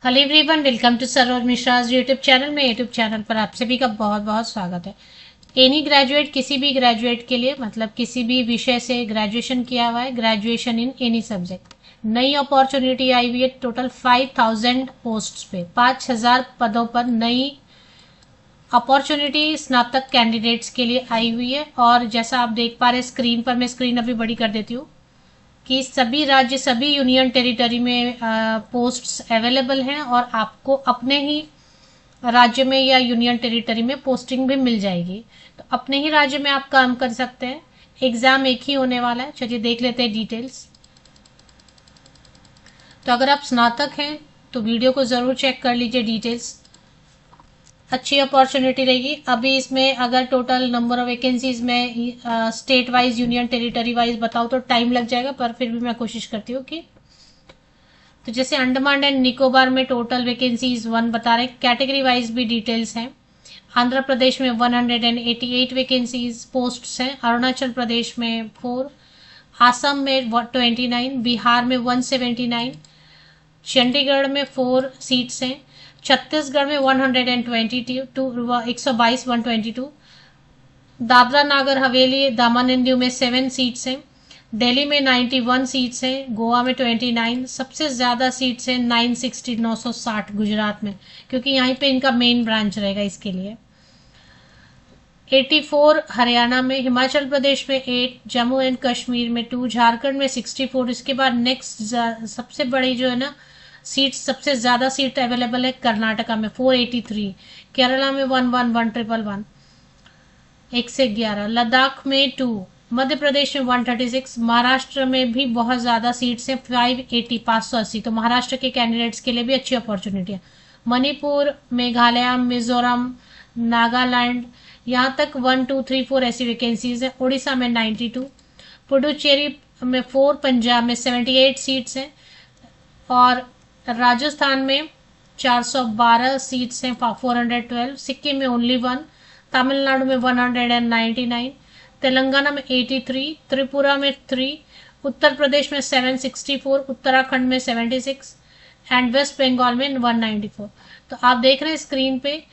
Hello everyone, welcome to Saroj Mishra's YouTube channel में। YouTube channel पर आप सभी का बहुत बहुत स्वागत है। एनी ग्रेजुएट, किसी भी ग्रेजुएट के लिए, मतलब किसी भी विषय से ग्रेजुएशन किया हुआ है, ग्रेजुएशन इन एनी सब्जेक्ट, नई अपॉर्चुनिटी आई हुई है। टोटल 5000 पोस्ट पे 5000 पदों पर नई अपॉर्चुनिटी स्नातक कैंडिडेट्स के लिए आई हुई है। और जैसा आप देख पा रहे हैं स्क्रीन पर, मैं स्क्रीन अभी बड़ी कर देती हूँ कि सभी राज्य, सभी यूनियन टेरिटरी में पोस्ट्स अवेलेबल हैं और आपको अपने ही राज्य में या यूनियन टेरिटरी में पोस्टिंग भी मिल जाएगी। तो अपने ही राज्य में आप काम कर सकते हैं। एग्जाम एक ही होने वाला है। चलिए देख लेते हैं डिटेल्स। तो अगर आप स्नातक हैं तो वीडियो को ज़रूर चेक कर लीजिए, डिटेल्स अच्छी अपॉर्चुनिटी रहेगी। अभी इसमें अगर टोटल नंबर ऑफ वैकेंसीज में state wise, union territory wise बताओ तो टाइम लग जाएगा, पर फिर भी मैं कोशिश करती हूँ कि तो जैसे अंडमान एंड निकोबार में टोटल वैकेंसीज 1 बता रहे हैं। कैटेगरी वाइज भी डिटेल्स हैं। आंध्र प्रदेश में 188 वैकेंसीज पोस्ट्स हैं। अरुणाचल प्रदेश में 4, आसम में 29, बिहार में 179, चंडीगढ़ में 4 सीट्स हैं। छत्तीसगढ़ में 122, दादरा नागर हवेली दामन एंड दीव में 7 सीट्स हैं। दिल्ली में 91 सीट्स हैं। गोवा में 29, सबसे ज़्यादा सीट्स हैं 960, 960 गुजरात में, क्योंकि यहीं पे इनका मेन ब्रांच रहेगा इसके लिए। 84 हरियाणा में, हिमाचल प्रदेश में 8, जम्मू एंड कश्मीर में 2, झारखंड में 64। इसके बाद नेक्स्ट सबसे बड़ी जो है ना सीट, सबसे ज़्यादा सीट अवेलेबल है कर्नाटका में 483, केरला में 111, 1 से 11, लद्दाख में 2, मध्य प्रदेश में 136, महाराष्ट्र में भी बहुत ज़्यादा सीट्स हैं 580, 580। तो महाराष्ट्र के कैंडिडेट्स के लिए भी अच्छी अपॉर्चुनिटी है। मणिपुर, मेघालय, मिजोरम, नागालैंड, यहाँ तक 1 2 3 4 ऐसी वैकेंसीज हैं। उड़ीसा में 92, पुडुचेरी में 4, पंजाब में 78 सीट्स हैं और राजस्थान में 412 सीट्स हैं, 412, सिक्किम में ओनली 1, तमिलनाडु में 199, तेलंगाना में 83, त्रिपुरा में 3, उत्तर प्रदेश में 764, उत्तराखंड में 76 एंड वेस्ट बंगाल में 194। तो आप देख रहे हैं स्क्रीन पे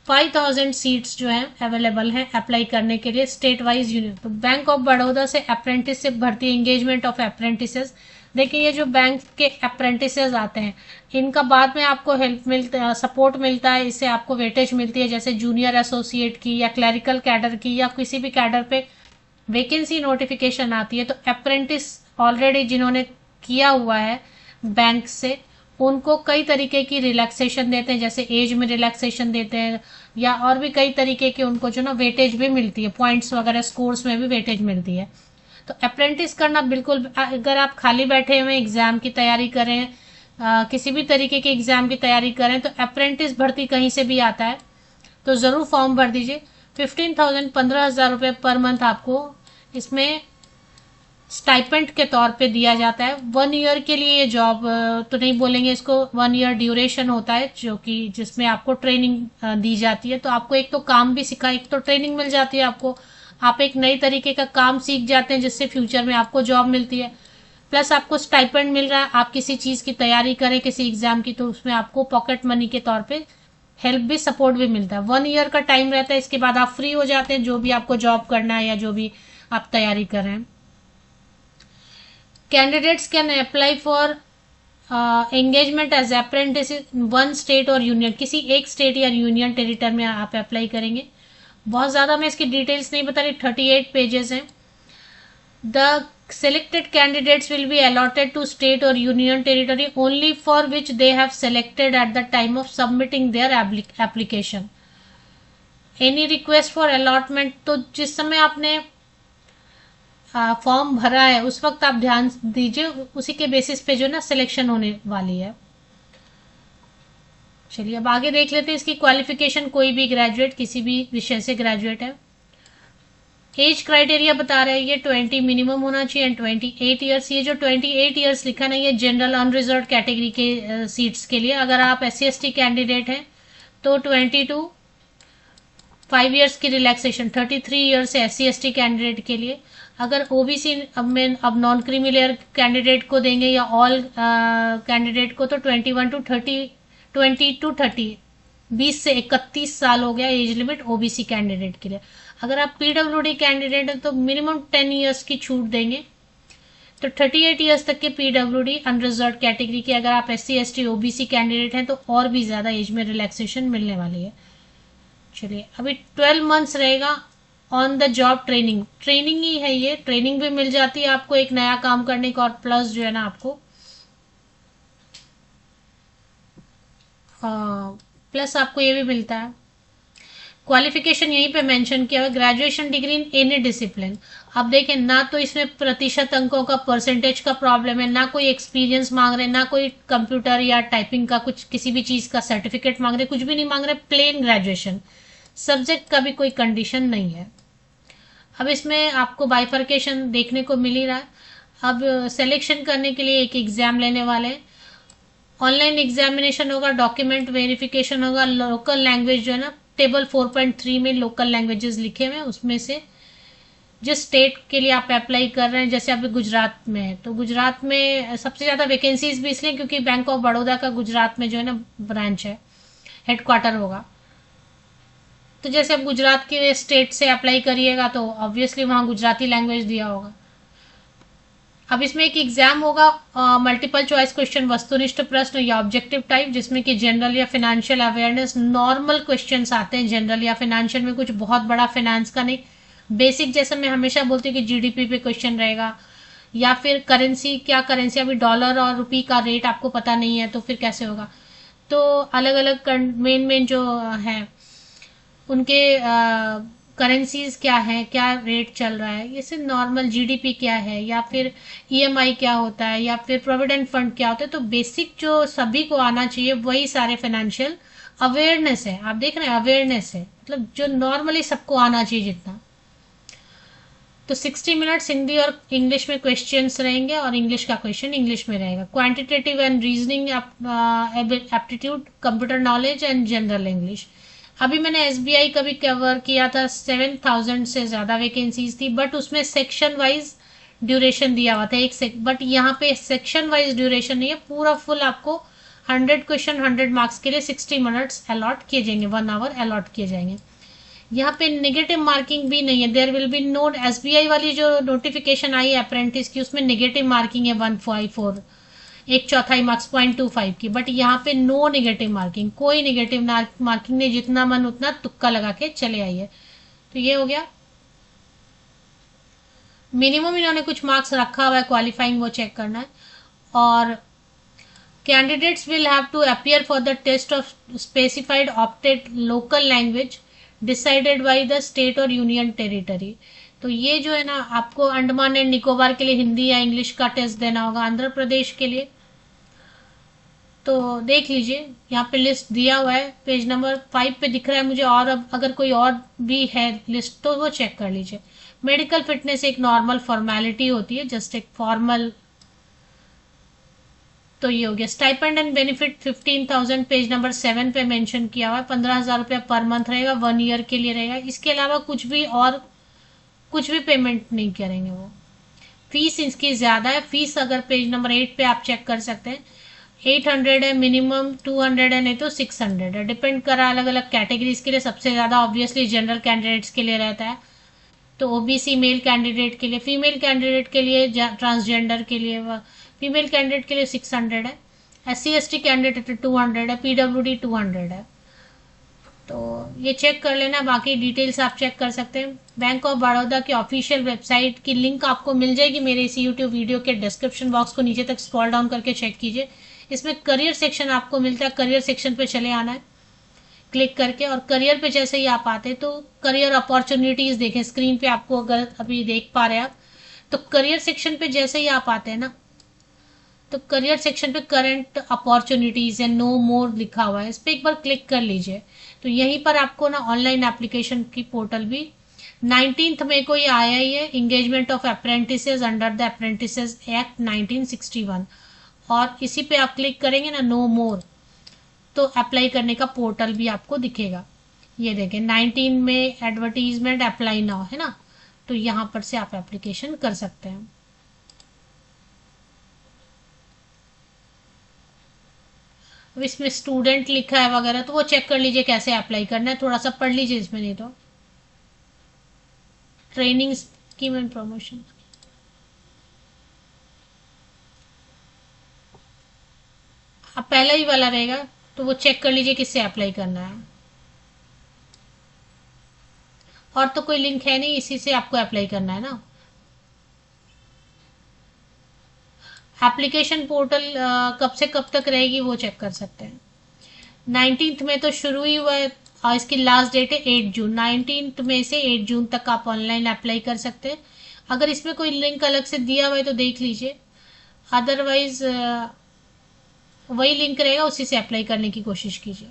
5000 सीट्स जो हैं अवेलेबल हैं अप्लाई करने के लिए स्टेट वाइज यूनियन। तो बैंक ऑफ बड़ौदा से अप्रेंटिसशिप भर्ती, एंगेजमेंट ऑफ अप्रेंटिसेस। देखिए ये जो बैंक के अप्रेंटिसेस आते हैं इनका बाद में आपको हेल्प मिलता है, सपोर्ट मिलता है, इससे आपको वेटेज मिलती है। जैसे जूनियर एसोसिएट की या क्लरिकल कैडर की या किसी भी कैडर पे वैकेंसी नोटिफिकेशन आती है तो अप्रेंटिस ऑलरेडी जिन्होंने किया हुआ है बैंक से, उनको कई तरीके की रिलैक्सेशन देते हैं, जैसे एज में रिलैक्सेशन देते हैं या और भी कई तरीके के उनको जो ना वेटेज भी मिलती है, पॉइंट्स वगैरह स्कोर्स में भी वेटेज मिलती है। तो अप्रेंटिस करना बिल्कुल, अगर आप खाली बैठे हुए एग्जाम की तैयारी करें, किसी भी तरीके के एग्जाम की तैयारी करें, तो अप्रेंटिस भर्ती कहीं से भी आता है तो ज़रूर फॉर्म भर दीजिए। 15,000, 15,000 रुपये पर मंथ आपको इसमें स्टाइपेंट के तौर पे दिया जाता है। 1 ईयर के लिए ये जॉब तो नहीं बोलेंगे इसको, 1 ईयर ड्यूरेशन होता है जो कि जिसमें आपको ट्रेनिंग दी जाती है। तो आपको एक तो काम भी सीखा, एक तो ट्रेनिंग मिल जाती है आपको, आप एक नई तरीके का काम सीख जाते हैं जिससे फ्यूचर में आपको जॉब मिलती है, प्लस आपको स्टाइपेंड मिल रहा है। आप किसी चीज़ की तैयारी करें, किसी एग्जाम की, तो उसमें आपको पॉकेट मनी के तौर पे हेल्प भी, सपोर्ट भी मिलता है। 1 ईयर का टाइम रहता है, इसके बाद आप फ्री हो जाते हैं जो भी आपको जॉब करना है या जो भी आप तैयारी कर रहे हैं। Candidates can apply for engagement as apprentice in 1 state और यूनियन, किसी एक स्टेट या यूनियन टेरिटरी में आप अप्लाई करेंगे। बहुत ज़्यादा मैं इसकी डिटेल्स नहीं बता रही, 38 पेजेस हैं। The selected candidates will be allotted to state or union territory only for which they have selected at the time of submitting their application. Any request for allotment, तो जिस समय आपने फॉर्म भरा है उस वक्त आप ध्यान दीजिए, उसी के बेसिस पे जो ना सिलेक्शन होने वाली है। चलिए अब आगे देख लेते हैं इसकी क्वालिफिकेशन। कोई भी ग्रेजुएट, किसी भी विषय से ग्रेजुएट है। एज क्राइटेरिया बता रहे हैं ये 20 मिनिमम होना चाहिए एंड 28 ईयर्स। ये जो 28 ईयर्स लिखा नहीं है जनरल अनरिजर्व कैटेगरी के सीट्स के लिए। अगर आप SC/ST कैंडिडेट हैं तो 22, 5 ईयर्स की रिलैक्सेशन, 33 ईयर्स है SC/ST कैंडिडेट के लिए। अगर ओबीसी अब नॉन क्रीमी लेयर कैंडिडेट को देंगे या ऑल कैंडिडेट को तो 20 से 31 साल हो गया एज लिमिट ओबीसी कैंडिडेट के लिए। अगर आप पीडब्ल्यूडी कैंडिडेट हैं तो मिनिमम 10 इयर्स की छूट देंगे। तो 38 इयर्स तक के पीडब्ल्यूडी अनरिजर्व कैटेगरी के, अगर आप SC ST OBC कैंडिडेट हैं तो और भी ज़्यादा एज में रिलैक्सेशन मिलने वाली है। चलिए, अभी 12 मंथ्स रहेगा on the job training. Training ही है ये, ट्रेनिंग भी मिल जाती है आपको एक नया काम करने का, और प्लस जो है ना आपको प्लस आपको ये भी मिलता है। क्वालिफिकेशन यहीं पे मेंशन किया हुआ, graduation degree in any discipline. अब देखें, ना तो इसमें प्रतिशत अंकों का परसेंटेज का प्रॉब्लम है, ना कोई एक्सपीरियंस मांग रहे, ना कोई कंप्यूटर या टाइपिंग का कुछ किसी भी चीज़ का सर्टिफिकेट मांग रहे, कुछ भी नहीं मांग रहे, प्लेन ग्रेजुएशन। सब्जेक्ट का भी कोई कंडीशन नहीं है। अब इसमें आपको बाइफर्केशन देखने को मिल ही रहा है। अब सिलेक्शन करने के लिए एक एग्ज़ाम लेने वाले हैं, ऑनलाइन एग्जामिनेशन होगा, डॉक्यूमेंट वेरिफिकेशन होगा, लोकल लैंग्वेज जो है ना टेबल 4.3 में लोकल लैंग्वेजेस लिखे हुए हैं, उसमें से जिस स्टेट के लिए आप अप्लाई कर रहे हैं, जैसे आप गुजरात में है तो गुजरात में सबसे ज़्यादा वैकेंसीज भी इसलिए क्योंकि बैंक ऑफ बड़ौदा का गुजरात में जो है ना ब्रांच है, हेडक्वार्टर होगा। तो जैसे आप गुजरात के स्टेट से अप्लाई करिएगा तो ऑब्वियसली वहाँ गुजराती लैंग्वेज दिया होगा। अब इसमें एक एग्जाम होगा, मल्टीपल चॉइस क्वेश्चन, वस्तुनिष्ठ प्रश्न या ऑब्जेक्टिव टाइप, जिसमें कि जनरल या फाइनेंशियल अवेयरनेस, नॉर्मल क्वेश्चंस आते हैं जनरल या फाइनेंशियल में, कुछ बहुत बड़ा फाइनेंस का नहीं, बेसिक जैसे मैं हमेशा बोलती हूँ कि जीडीपी पे क्वेश्चन रहेगा, या फिर करेंसी, क्या करेंसी, अभी डॉलर और रुपी का रेट आपको पता नहीं है तो फिर कैसे होगा। तो अलग अलग मेन जो है उनके करेंसीज क्या है, क्या रेट चल रहा है, ये सिर्फ नॉर्मल जीडीपी क्या है, या फिर ईएमआई क्या होता है, या फिर प्रोविडेंट फंड क्या होता है। तो बेसिक जो सभी को आना चाहिए वही सारे फाइनेंशियल अवेयरनेस है। आप देख रहे हैं अवेयरनेस है, मतलब जो नॉर्मली सबको आना चाहिए जितना। तो 60 मिनट्स हिंदी और इंग्लिश में क्वेश्चंस रहेंगे, और इंग्लिश का क्वेश्चन इंग्लिश में रहेगा। Quantitative and reasoning aptitude, computer knowledge and general English. अभी मैंने एसबीआई का भी कवर किया था, 7000 से ज़्यादा वैकेंसीज थी, बट उसमें सेक्शन वाइज ड्यूरेशन दिया हुआ था बट यहाँ पे सेक्शन वाइज ड्यूरेशन नहीं है, पूरा फुल आपको 100 क्वेश्चन 100 मार्क्स के लिए 60 मिनट्स अलॉट किए जाएंगे, 1 आवर अलॉट किए जाएंगे। यहाँ पे नेगेटिव मार्किंग भी नहीं है, there will be no. SBI वाली जो नोटिफिकेशन आई है अप्रेंटिस की, उसमें नेगेटिव मार्किंग है 154, 1/4 मार्क्स 0.25 की, बट यहाँ पे नो नेगेटिव मार्किंग, कोई नेगेटिव मार्किंग नहीं, जितना मन उतना तुक्का लगा के चले आइए। तो ये हो गया। मिनिमम इन्होंने कुछ मार्क्स रखा हुआ है क्वालिफाइंग, वो चेक करना है। और candidates will have to appear for the test of specified opted local language decided by the state और यूनियन टेरिटरी। तो ये जो है ना आपको अंडमान एंड निकोबार के लिए हिंदी या इंग्लिश का टेस्ट देना होगा, आंध्र प्रदेश के लिए तो देख लीजिए यहाँ पे लिस्ट दिया हुआ है, पेज नंबर 5 पे दिख रहा है मुझे, और अब अगर कोई और भी है लिस्ट तो वो चेक कर लीजिए। मेडिकल फिटनेस एक नॉर्मल फॉर्मेलिटी होती है, जस्ट एक फॉर्मल। तो ये हो गया। Stipend and benefit 15,000 page number 7 पे मेंशन किया हुआ है, 15,000 रुपया पर मंथ रहेगा, 1 ईयर के लिए रहेगा। इसके अलावा कुछ भी पेमेंट नहीं करेंगे वो। फीस इसकी ज़्यादा है, फीस अगर पेज नंबर 8 पे आप चेक कर सकते हैं, 800 है मिनिमम, 200 है, नहीं तो 600 है, डिपेंड कर रहा है अलग अलग कैटेगरीज के लिए। सबसे ज़्यादा ऑब्वियसली जनरल कैंडिडेट्स के लिए रहता है, तो ओबीसी मेल कैंडिडेट के लिए, फीमेल कैंडिडेट के लिए, ट्रांसजेंडर के लिए, फीमेल कैंडिडेट के लिए 600 है, SC ST कैंडिडेट 200 है, पीडब्ल्यूडी 200 है। तो ये चेक कर लेना, बाकी डिटेल्स आप चेक कर सकते हैं। बैंक ऑफ बड़ौदा की ऑफिशियल वेबसाइट की लिंक आपको मिल जाएगी मेरे इस यूट्यूब वीडियो के डिस्क्रिप्शन बॉक्स को नीचे तक स्क्रॉल डाउन करके चेक कीजिए। इसमें करियर सेक्शन आपको मिलता है, करियर सेक्शन पे चले आना है क्लिक करके, और करियर पे जैसे ही आप आते हैं तो करियर अपॉर्चुनिटीज़ देखें स्क्रीन पे, आपको अगर अभी देख पा रहे हैं आप, तो करियर सेक्शन पे जैसे ही आप आते हैं ना, तो करियर सेक्शन पे करंट अपॉर्चुनिटीज़ है, नो मोर लिखा हुआ है, इस पर एक बार क्लिक कर लीजिए। तो यहीं पर आपको ना ऑनलाइन एप्लीकेशन की पोर्टल भी 19 मई को ये आया ही है, engagement of apprentices under the apprentices act 1961, और इसी पे आप क्लिक करेंगे ना नो मोर, तो अप्लाई करने का पोर्टल भी आपको दिखेगा। ये देखें 19 में एडवर्टीजमेंट अप्लाई नाउ है ना, तो यहाँ पर से आप एप्लीकेशन कर सकते हैं। अब इसमें स्टूडेंट लिखा है वगैरह, तो वो चेक कर लीजिए कैसे अप्लाई करना है, थोड़ा सा पढ़ लीजिए इसमें, नहीं तो ट्रेनिंग स्कीम एंड प्रमोशन। अब पहला ही वाला रहेगा, तो वो चेक कर लीजिए किससे अप्लाई करना है। और तो कोई लिंक है नहीं, इसी से आपको अप्लाई करना है ना। एप्लीकेशन पोर्टल कब से कब तक रहेगी वो चेक कर सकते हैं। 19th में तो शुरू ही हुआ है और इसकी लास्ट डेट है 8 जून। 19th में से 8 जून तक आप ऑनलाइन अप्लाई कर सकते हैं। अगर इसमें कोई लिंक अलग से दिया हुआ है तो देख लीजिए, अदरवाइज वही लिंक रहेगा, उसी से अप्लाई करने की कोशिश कीजिए।